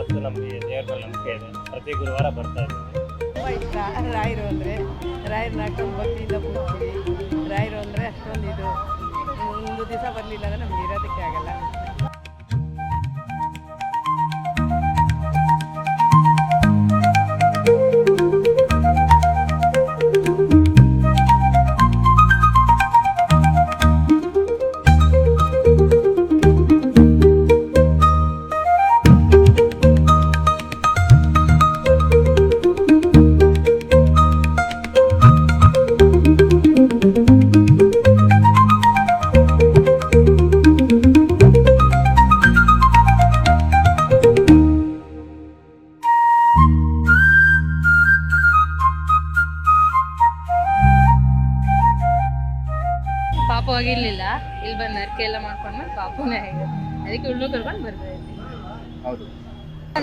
ಯಾವತ್ತೂ ನಮಗೆ ದೇವ್ರ ಮೇಲೆ ನಂಬಿಕೆ ಇದೆ. ಪ್ರತಿ ಗುರುವಾರ ಬರ್ತಾ ಇದ್ದೀವಿ. ತುಂಬ ಇಷ್ಟ ರಾಯರು ಅಂದರೆ. ರಾಯರನ್ನ ಹಾಕೊಂಡು ಭಕ್ತಿಯಿಂದ ಕೂರ್ತೀವಿ. ರಾಯರು ಅಂದರೆ ಅಷ್ಟೊಂದು ಇದು. ಒಂದು ದಿವಸ ಬರಲಿಲ್ಲ ಅಂದರೆ ನಮ್ಗೆ ಇರೋದಕ್ಕೆ ಆಗಲ್ಲ. ಪಾಪು ಆಗಿರ್ಲಿಲ್ಲ, ಇಲ್ಲಿ ಬಂದು ನರಕೆ ಎಲ್ಲ ಮಾಡ್ಕೊಂಡು ಪಾಪುನೇ ಆಗಿದೆ. ಅದಕ್ಕೆ ಉಳ್ಳು ಕರ್ಕೊಂಡು ಬರ್ತಾ ಇದ್ದೀನಿ. ಹೌದು,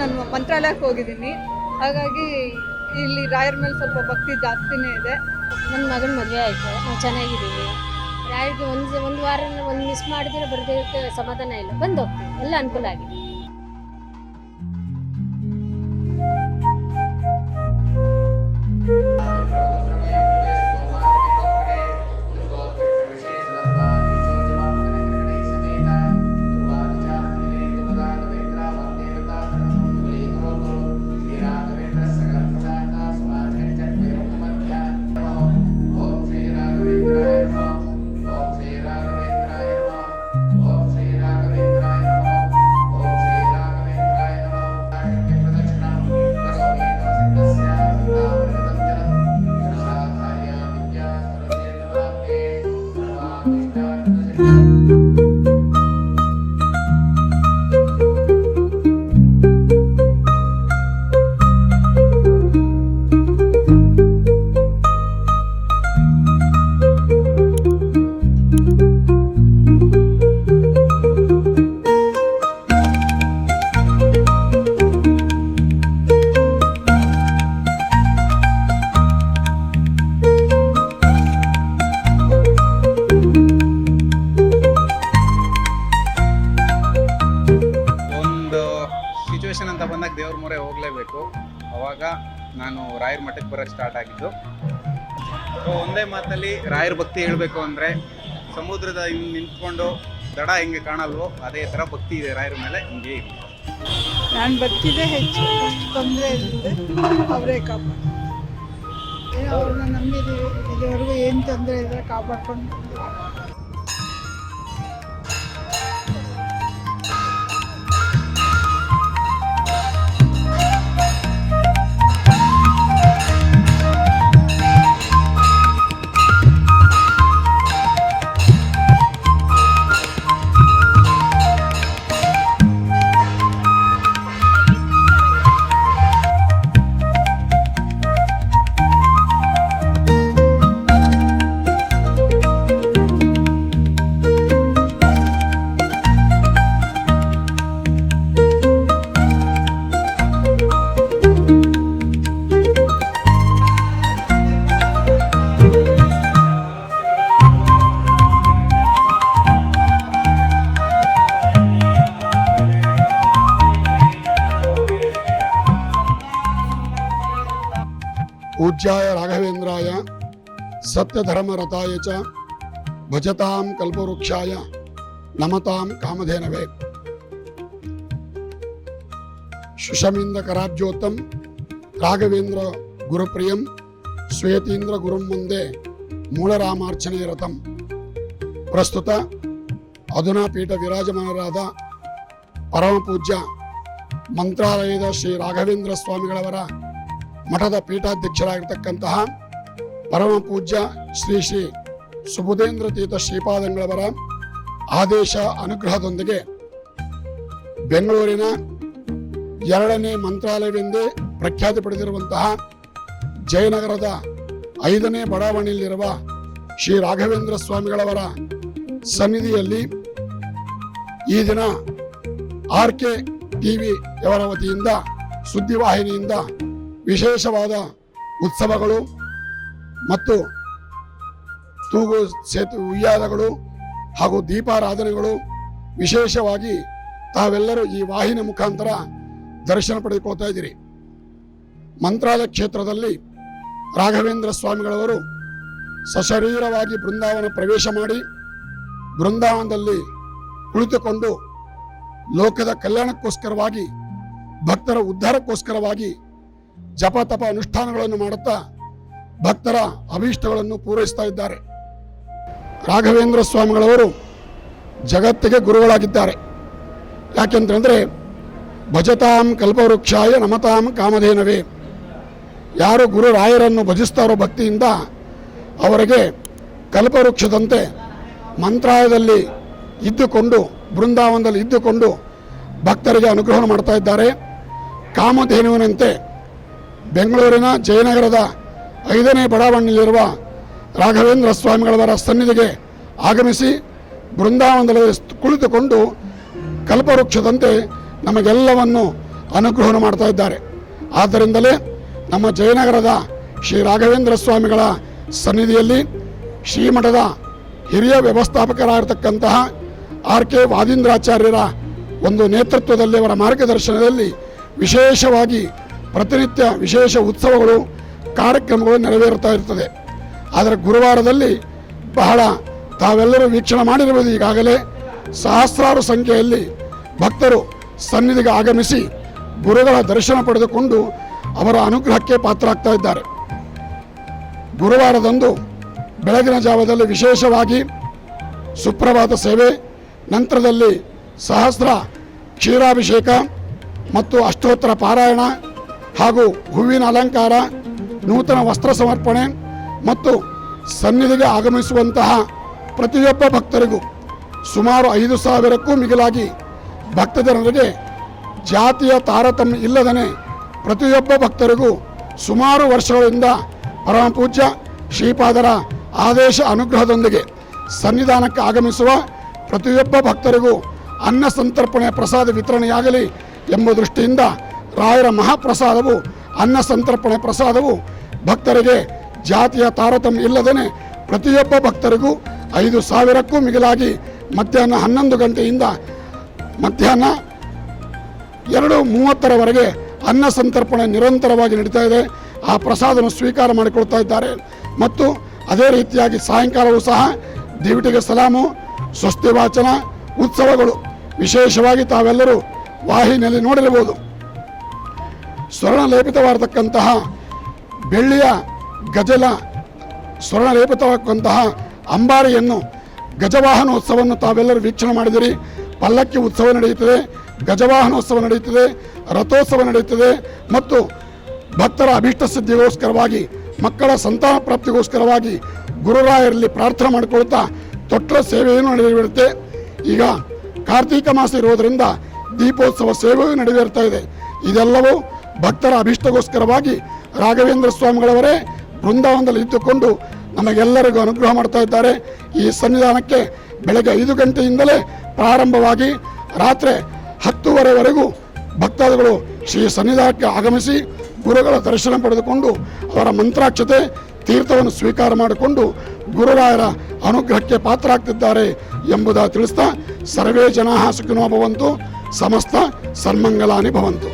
ನಾನು ಮಂತ್ರಾಲಯಕ್ಕೆ ಹೋಗಿದ್ದೀನಿ. ಹಾಗಾಗಿ ಇಲ್ಲಿ ರಾಯರ ಮೇಲೆ ಸ್ವಲ್ಪ ಭಕ್ತಿ ಜಾಸ್ತಿನೇ ಇದೆ. ನನ್ನ ಮಗನ ಮದುವೆ ಆಯಿತು, ನಾವು ಚೆನ್ನಾಗಿದ್ದೀವಿ. ರಾಯರಿಗೆ ಒಂದು ವಾರ ಒಂದು ಮಿಸ್ ಮಾಡಿದ್ರೆ ಬರೋದಕ್ಕೆ ಸಮಾಧಾನ ಇಲ್ಲ, ಬಂದು ಹೋಗ್ತೀವಿ, ಎಲ್ಲ ಅನುಕೂಲ ಆಗಿದೆ. ಅಂತ ಬಂದಾಗ ದೇವ್ರ ಮೊರೆ ಹೋಗಲೇಬೇಕು. ಅವಾಗ ನಾನು ರಾಯರ ಮಠಕ್ಕೆ ಬರೋಕ್ಕೆ ಸ್ಟಾರ್ಟ್ ಆಗಿದ್ದು. ಒಂದೇ ಮಾತಲ್ಲಿ ರಾಯರ ಭಕ್ತಿ ಹೇಳಬೇಕು ಅಂದರೆ, ಸಮುದ್ರದ ಹಿಂಗೆ ನಿಂತ್ಕೊಂಡು ದಡ ಹೆಂಗೆ ಕಾಣಲ್ವೋ ಅದೇ ಥರ ಭಕ್ತಿ ಇದೆ ರಾಯರ ಮೇಲೆ. ಹಿಂಗೆ ಇದೆ. ನಾನು ಬದುಕಿದೆ ಹೆಚ್ಚು, ಅಷ್ಟು ತೊಂದರೆ ಇರುತ್ತೆ, ಅವರೇ ಕಾಪಾಡು. ಅವ್ರನ್ನ ನಂಬಿದ್ದೀವಿ, ಇಲ್ಲಿವರೆಗೂ ಏನು ತೊಂದರೆ ಇದ್ರೆ ಕಾಪಾಡ್ಕೊಂಡು. पूज्याय राघवेन्द्राय सत्यधर्मरताय च भजतां कल्पवृक्षाय नमतां कामधेनवे। शुशमिंदकराब्जोतं राघवेन्द्र गुरुप्रियं श्वेतीन्द्र गुरुं मुंदे मूलरामार्चने रतं। प्रस्तुत अधुना पीठ विराजमानराद परम पूज्य ಮಂತ್ರಾಲಯದ ಶ್ರೀ ರಾಘವೇಂದ್ರ ಸ್ವಾಮಿಗಳವರ ಮಠದ ಪೀಠಾಧ್ಯಕ್ಷರಾಗಿರ್ತಕ್ಕಂತಹ ಪರಮ ಪೂಜ್ಯ ಶ್ರೀ ಶ್ರೀ ಸುಬುಧೇಂದ್ರ ತೀರ್ಥ ಶ್ರೀಪಾದಂಗಳವರ ಆದೇಶ ಅನುಗ್ರಹದೊಂದಿಗೆ ಬೆಂಗಳೂರಿನ 2ನೇ ಮಂತ್ರಾಲಯವೆಂದೇ ಪ್ರಖ್ಯಾತಿ ಪಡೆದಿರುವಂತಹ ಜಯನಗರದ 5ನೇ ಬಡಾವಣೆಯಲ್ಲಿರುವ ಶ್ರೀ ರಾಘವೇಂದ್ರ ಸ್ವಾಮಿಗಳವರ ಸನ್ನಿಧಿಯಲ್ಲಿ ಈ ದಿನ ಆರ್ಕೆ ಟಿವಿ ಯವರ ವತಿಯಿಂದ ಸುದ್ದಿವಾಹಿನಿಯಿಂದ ವಿಶೇಷವಾದ ಉತ್ಸವಗಳು ಮತ್ತು ತೂಗು ಸೇತು ಉಯ್ಯಾಲಗಳು ಹಾಗೂ ದೀಪಾರಾಧನೆಗಳು ವಿಶೇಷವಾಗಿ ತಾವೆಲ್ಲರೂ ಈ ವಾಹಿನಿ ಮುಖಾಂತರ ದರ್ಶನ ಪಡೆದುಕೊಳ್ತಾ ಇದ್ದೀರಿ. ಮಂತ್ರಾಲಯ ಕ್ಷೇತ್ರದಲ್ಲಿ ರಾಘವೇಂದ್ರ ಸ್ವಾಮಿಗಳವರು ಸಶರೀರವಾಗಿ ಬೃಂದಾವನ ಪ್ರವೇಶ ಮಾಡಿ ಬೃಂದಾವನದಲ್ಲಿ ಕುಳಿತುಕೊಂಡು ಲೋಕದ ಕಲ್ಯಾಣಕ್ಕೋಸ್ಕರವಾಗಿ ಭಕ್ತರ ಉದ್ಧಾರಕ್ಕೋಸ್ಕರವಾಗಿ ಜಪ ತಪ ಅನುಷ್ಠಾನಗಳನ್ನು ಮಾಡುತ್ತಾ ಭಕ್ತರ ಅಭೀಷ್ಟಗಳನ್ನು ಪೂರೈಸ್ತಾ ಇದ್ದಾರೆ. ರಾಘವೇಂದ್ರ ಸ್ವಾಮಿಗಳವರು ಜಗತ್ತಿಗೆ ಗುರುಗಳಾಗಿದ್ದಾರೆ. ಯಾಕೆಂತಂದರೆ ಭಜತಾಂ ಕಲ್ಪವೃಕ್ಷಾಯ ನಮತಾಂ ಕಾಮಧೇನವೇ. ಯಾರು ಗುರು ರಾಯರನ್ನು ಭಜಿಸ್ತಾರೋ ಭಕ್ತಿಯಿಂದ ಅವರಿಗೆ ಕಲ್ಪವೃಕ್ಷದಂತೆ ಮಂತ್ರಾಲಯದಲ್ಲಿ ಇದ್ದುಕೊಂಡು ಬೃಂದಾವನದಲ್ಲಿ ಇದ್ದುಕೊಂಡು ಭಕ್ತರಿಗೆ ಅನುಗ್ರಹ ಮಾಡ್ತಾ ಇದ್ದಾರೆ. ಕಾಮಧೇನುವಿನಂತೆ ಬೆಂಗಳೂರಿನ ಜಯನಗರದ 5ನೇ ಬಡಾವಣೆಯಲ್ಲಿರುವ ರಾಘವೇಂದ್ರ ಸ್ವಾಮಿಗಳವರ ಸನ್ನಿಧಿಗೆ ಆಗಮಿಸಿ ಬೃಂದಾವನದಲ್ಲಿ ಕುಳಿತುಕೊಂಡು ಕಲ್ಪವೃಕ್ಷದಂತೆ ನಮಗೆಲ್ಲವನ್ನು ಅನುಗ್ರಹ ಮಾಡ್ತಾ ಇದ್ದಾರೆ. ಆದ್ದರಿಂದಲೇ ನಮ್ಮ ಜಯನಗರದ ಶ್ರೀ ರಾಘವೇಂದ್ರ ಸ್ವಾಮಿಗಳ ಸನ್ನಿಧಿಯಲ್ಲಿ ಶ್ರೀಮಠದ ಹಿರಿಯ ವ್ಯವಸ್ಥಾಪಕರಾಗಿರ್ತಕ್ಕಂತಹ RK ವಾದೀಂದ್ರಾಚಾರ್ಯರ ಒಂದು ನೇತೃತ್ವದಲ್ಲಿ ಅವರ ಮಾರ್ಗದರ್ಶನದಲ್ಲಿ ವಿಶೇಷವಾಗಿ ಪ್ರತಿನಿತ್ಯ ವಿಶೇಷ ಉತ್ಸವಗಳು ಕಾರ್ಯಕ್ರಮಗಳು ನೆರವೇರುತ್ತಾ ಇರ್ತದೆ. ಆದರೆ ಗುರುವಾರದಲ್ಲಿ ಬಹಳ ತಾವೆಲ್ಲರೂ ವೀಕ್ಷಣೆ ಮಾಡಿರುವುದು ಈಗಾಗಲೇ ಸಹಸ್ರಾರು ಸಂಖ್ಯೆಯಲ್ಲಿ ಭಕ್ತರು ಸನ್ನಿಧಿಗೆ ಆಗಮಿಸಿ ಗುರುಗಳ ದರ್ಶನ ಪಡೆದುಕೊಂಡು ಅವರ ಅನುಗ್ರಹಕ್ಕೆ ಪಾತ್ರರಾಗ್ತಾ ಇದ್ದಾರೆ. ಗುರುವಾರದಂದು ಬೆಳಗಿನ ಜಾವದಲ್ಲಿ ವಿಶೇಷವಾಗಿ ಸುಪ್ರಭಾತ ಸೇವೆ, ನಂತರದಲ್ಲಿ ಸಹಸ್ರ ಕ್ಷೀರಾಭಿಷೇಕ ಮತ್ತು ಅಷ್ಟೋತ್ತರ ಪಾರಾಯಣ ಹಾಗೂ ಹೂವಿನ ಅಲಂಕಾರ, ನೂತನ ವಸ್ತ್ರ ಸಮರ್ಪಣೆ ಮತ್ತು ಸನ್ನಿಧಿಗೆ ಆಗಮಿಸುವಂತಹ ಪ್ರತಿಯೊಬ್ಬ ಭಕ್ತರಿಗೂ ಸುಮಾರು 5,000ಕ್ಕೂ ಮಿಗಿಲಾಗಿ ಭಕ್ತಜನರಿಗೆ ಜಾತಿಯ ತಾರತಮ್ಯ ಇಲ್ಲದೇ ಪ್ರತಿಯೊಬ್ಬ ಭಕ್ತರಿಗೂ ಸುಮಾರು ವರ್ಷಗಳಿಂದ ಪರಮ ಪೂಜ್ಯ ಶ್ರೀಪಾದರ ಆದೇಶ ಅನುಗ್ರಹದೊಂದಿಗೆ ಸನ್ನಿಧಾನಕ್ಕೆ ಆಗಮಿಸುವ ಪ್ರತಿಯೊಬ್ಬ ಭಕ್ತರಿಗೂ ಅನ್ನ ಸಂತರ್ಪಣೆ ಪ್ರಸಾದ ವಿತರಣೆಯಾಗಲಿ ಎಂಬ ದೃಷ್ಟಿಯಿಂದ ರಾಯರ ಮಹಾಪ್ರಸಾದವು ಅನ್ನ ಸಂತರ್ಪಣೆ ಪ್ರಸಾದವು ಭಕ್ತರಿಗೆ ಜಾತಿಯ ತಾರತಮ್ಯ ಇಲ್ಲದೇ ಪ್ರತಿಯೊಬ್ಬ ಭಕ್ತರಿಗೂ 5,000ಕ್ಕೂ ಮಿಗಿಲಾಗಿ ಮಧ್ಯಾಹ್ನ 11 ಗಂಟೆಯಿಂದ ಮಧ್ಯಾಹ್ನ 2:30ರವರೆಗೆ ಅನ್ನ ಸಂತರ್ಪಣೆ ನಿರಂತರವಾಗಿ ನಡೀತಾ ಇದೆ. ಆ ಪ್ರಸಾದವನ್ನು ಸ್ವೀಕಾರ ಮಾಡಿಕೊಳ್ತಾ ಇದ್ದಾರೆ. ಮತ್ತು ಅದೇ ರೀತಿಯಾಗಿ ಸಾಯಂಕಾಲವೂ ಸಹ ದಿವಿಟಿಗೆ ಸಲಾಮು, ಸ್ವಸ್ತಿ ವಾಚನ ಉತ್ಸವಗಳು ವಿಶೇಷವಾಗಿ ತಾವೆಲ್ಲರೂ ವಾಹಿನಿಯಲ್ಲಿ ನೋಡಿರಬಹುದು. ಸ್ವರ್ಣಲೇಪಿತವಾಗಿರತಕ್ಕಂತಹ ಬೆಳ್ಳಿಯ ಗಜಲ ಸ್ವರ್ಣಲೇಪಿತವಾದಂತಹ ಅಂಬಾರಿಯನ್ನು ಗಜವಾಹನೋತ್ಸವವನ್ನು ತಾವೆಲ್ಲರೂ ವೀಕ್ಷಣೆ ಮಾಡಿದಿರಿ. ಪಲ್ಲಕ್ಕಿ ಉತ್ಸವ ನಡೆಯುತ್ತದೆ, ಗಜವಾಹನೋತ್ಸವ ನಡೆಯುತ್ತದೆ, ರಥೋತ್ಸವ ನಡೆಯುತ್ತದೆ ಮತ್ತು ಭಕ್ತರ ಅಭೀಷ್ಟ ಸಿದ್ಧಿಗೋಸ್ಕರವಾಗಿ ಮಕ್ಕಳ ಸಂತಾನ ಪ್ರಾಪ್ತಿಗೋಸ್ಕರವಾಗಿ ಗುರುರಾಯರಲ್ಲಿ ಪ್ರಾರ್ಥನೆ ಮಾಡಿಕೊಳ್ತಾ ತೊಟ್ಟ ಸೇವೆಯನ್ನು ನಡೆಯುತ್ತೆ. ಈಗ ಕಾರ್ತೀಕ ಮಾಸ ಇರುವುದರಿಂದ ದೀಪೋತ್ಸವ ಸೇವೆಯೂ ನಡೆಯುತ್ತಾ ಇದೆ. ಇದೆಲ್ಲವೂ ಭಕ್ತರ ಅಭೀಷ್ಟಗೋಸ್ಕರವಾಗಿ ರಾಘವೇಂದ್ರ ಸ್ವಾಮಿಗಳವರೇ ಬೃಂದಾವನದಲ್ಲಿ ಇದ್ದುಕೊಂಡು ನಮಗೆಲ್ಲರಿಗೂ ಅನುಗ್ರಹ ಮಾಡ್ತಾ ಇದ್ದಾರೆ. ಈ ಸನ್ನಿಧಾನಕ್ಕೆ ಬೆಳಗ್ಗೆ 5 ಗಂಟೆಯಿಂದಲೇ ಪ್ರಾರಂಭವಾಗಿ ರಾತ್ರಿ 10:30ವರೆಗೂ ಭಕ್ತಾದಿಗಳು ಶ್ರೀ ಸನ್ನಿಧಾನಕ್ಕೆ ಆಗಮಿಸಿ ಗುರುಗಳ ದರ್ಶನ ಪಡೆದುಕೊಂಡು ಅವರ ಮಂತ್ರಾಕ್ಷತೆ ತೀರ್ಥವನ್ನು ಸ್ವೀಕಾರ ಮಾಡಿಕೊಂಡು ಗುರುರಾಯರ ಅನುಗ್ರಹಕ್ಕೆ ಪಾತ್ರರಾಗ್ತಿದ್ದಾರೆ ಎಂಬುದಾಗಿ ತಿಳಿಸ್ತಾ ಸರ್ವೇ ಜನಾಃ ಸುಖಿನೋ ಭವಂತು, ಸಮಸ್ತ ಸನ್ಮಂಗಲಾನಿ ಭವಂತು.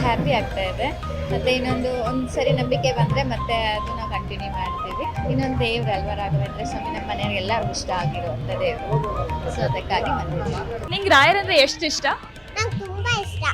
ಹ್ಯಾಪಿ ಆಗ್ತಾ ಇದೆ. ಮತ್ತು ಒಂದು ಸರಿ ನಂಬಿಕೆ ಬಂದರೆ ಮತ್ತೆ ಅದನ್ನು ಕಂಟಿನ್ಯೂ ಮಾಡ್ತೀವಿ. ಇನ್ನೊಂದು ದೇವ್ರು ಅಲ್ವಾ, ರಾಘವೇಂದ್ರ ಸ್ವಾಮಿ ನಮ್ಮ ಮನೆಯವ್ರಿಗೆಲ್ಲರಿಗೂ ಇಷ್ಟ ಆಗಿರುವಂಥ ದೇವರು. ಸೊ ಅದಕ್ಕಾಗಿ ಬಂದಿದ್ದೀವಿ. ನಿಂಗೆ ರಾಯರಂದ್ರೆ ಎಷ್ಟು ಇಷ್ಟ? ನಂಗೆ ತುಂಬ ಇಷ್ಟ.